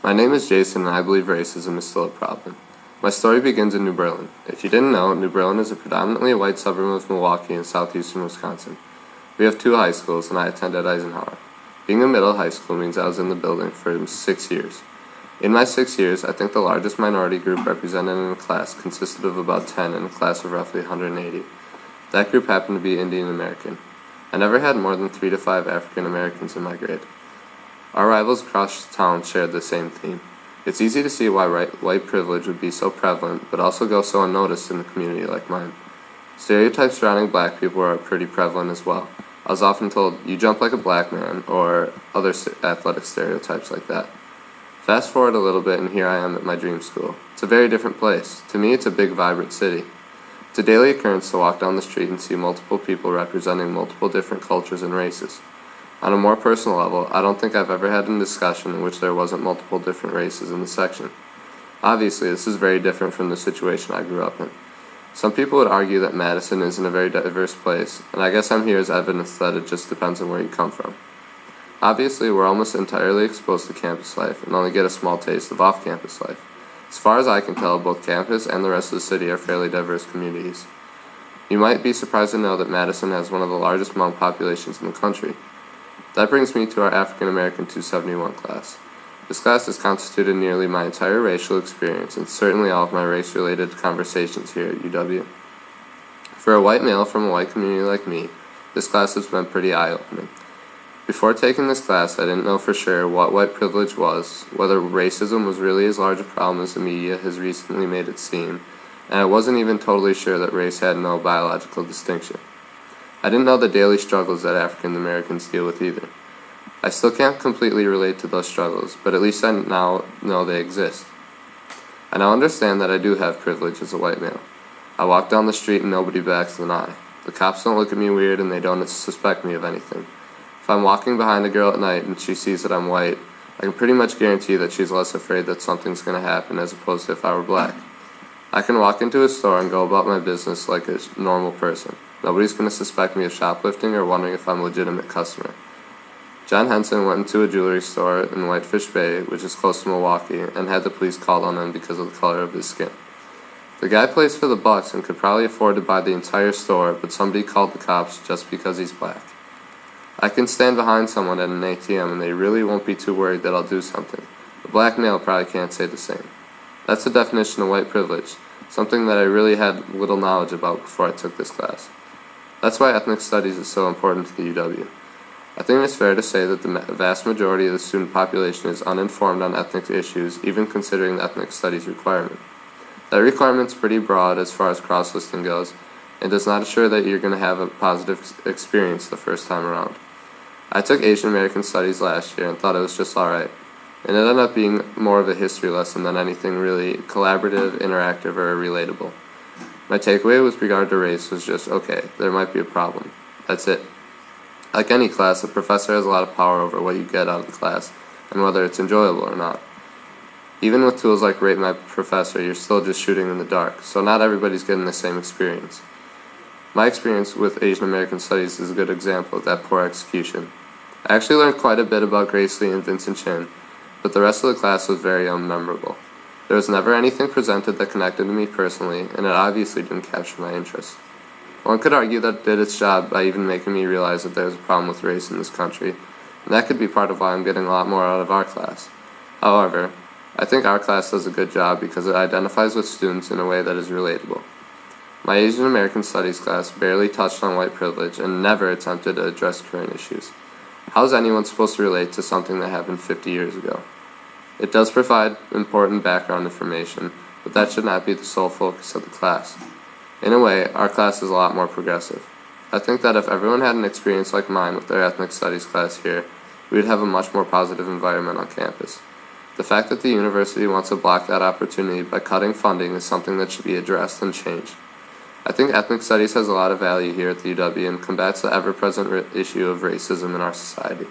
My name is Jason, and I believe racism is still a problem. My story begins in New Berlin. If you didn't know, New Berlin is a predominantly white suburb of Milwaukee in southeastern Wisconsin. We have two high schools, and I attended Eisenhower. Being a middle high school means I was in the building for 6 years. In my 6 years, I think the largest minority group represented in a class consisted of about 10 in a class of roughly 180. That group happened to be Indian American. I never had more than 3 to 5 African Americans in my grade. Our rivals across town shared the same theme. It's easy to see why white privilege would be so prevalent, but also go so unnoticed in a community like mine. Stereotypes surrounding black people are pretty prevalent as well. I was often told, "You jump like a black man," or other athletic stereotypes like that. Fast forward a little bit, and here I am at my dream school. It's a very different place. To me, it's a big, vibrant city. It's a daily occurrence to walk down the street and see multiple people representing multiple different cultures and races. On a more personal level, I don't think I've ever had a discussion in which there wasn't multiple different races in the section. Obviously, this is very different from the situation I grew up in. Some people would argue that Madison isn't a very diverse place, and I guess I'm here as evidence that it just depends on where you come from. Obviously, we're almost entirely exposed to campus life and only get a small taste of off-campus life. As far as I can tell, both campus and the rest of the city are fairly diverse communities. You might be surprised to know that Madison has one of the largest Hmong populations in the country. That brings me to our African American 271 class. This class has constituted nearly my entire racial experience and certainly all of my race-related conversations here at UW. For a white male from a white community like me, this class has been pretty eye-opening. Before taking this class, I didn't know for sure what white privilege was, whether racism was really as large a problem as the media has recently made it seem, and I wasn't even totally sure that race had no biological distinction. I didn't know the daily struggles that African Americans deal with either. I still can't completely relate to those struggles, but at least I now know they exist. I now understand that I do have privilege as a white male. I walk down the street and nobody bats an eye. The cops don't look at me weird and they don't suspect me of anything. If I'm walking behind a girl at night and she sees that I'm white, I can pretty much guarantee that she's less afraid that something's going to happen as opposed to if I were black. I can walk into a store and go about my business like a normal person. Nobody's going to suspect me of shoplifting or wondering if I'm a legitimate customer. John Henson went into a jewelry store in Whitefish Bay, which is close to Milwaukee, and had the police called on him because of the color of his skin. The guy plays for the Bucks and could probably afford to buy the entire store, but somebody called the cops just because he's black. I can stand behind someone at an ATM and they really won't be too worried that I'll do something. A black male probably can't say the same. That's the definition of white privilege, something that I really had little knowledge about before I took this class. That's why ethnic studies is so important to the UW. I think it's fair to say that the vast majority of the student population is uninformed on ethnic issues, even considering the ethnic studies requirement. That requirement's pretty broad as far as cross-listing goes, and does not assure that you're going to have a positive experience the first time around. I took Asian American Studies last year and thought it was just alright, and it ended up being more of a history lesson than anything really collaborative, interactive, or relatable. My takeaway with regard to race was just, okay, there might be a problem. That's it. Like any class, a professor has a lot of power over what you get out of the class, and whether it's enjoyable or not. Even with tools like Rate My Professor, you're still just shooting in the dark, so not everybody's getting the same experience. My experience with Asian American Studies is a good example of that poor execution. I actually learned quite a bit about Grace Lee and Vincent Chin, but the rest of the class was very unmemorable. There was never anything presented that connected to me personally, and it obviously didn't capture my interest. One could argue that it did its job by even making me realize that there was a problem with race in this country, and that could be part of why I'm getting a lot more out of our class. However, I think our class does a good job because it identifies with students in a way that is relatable. My Asian American Studies class barely touched on white privilege and never attempted to address current issues. How is anyone supposed to relate to something that happened 50 years ago? It does provide important background information, but that should not be the sole focus of the class. In a way, our class is a lot more progressive. I think that if everyone had an experience like mine with their ethnic studies class here, we would have a much more positive environment on campus. The fact that the university wants to block that opportunity by cutting funding is something that should be addressed and changed. I think ethnic studies has a lot of value here at the UW and combats the ever-present issue of racism in our society.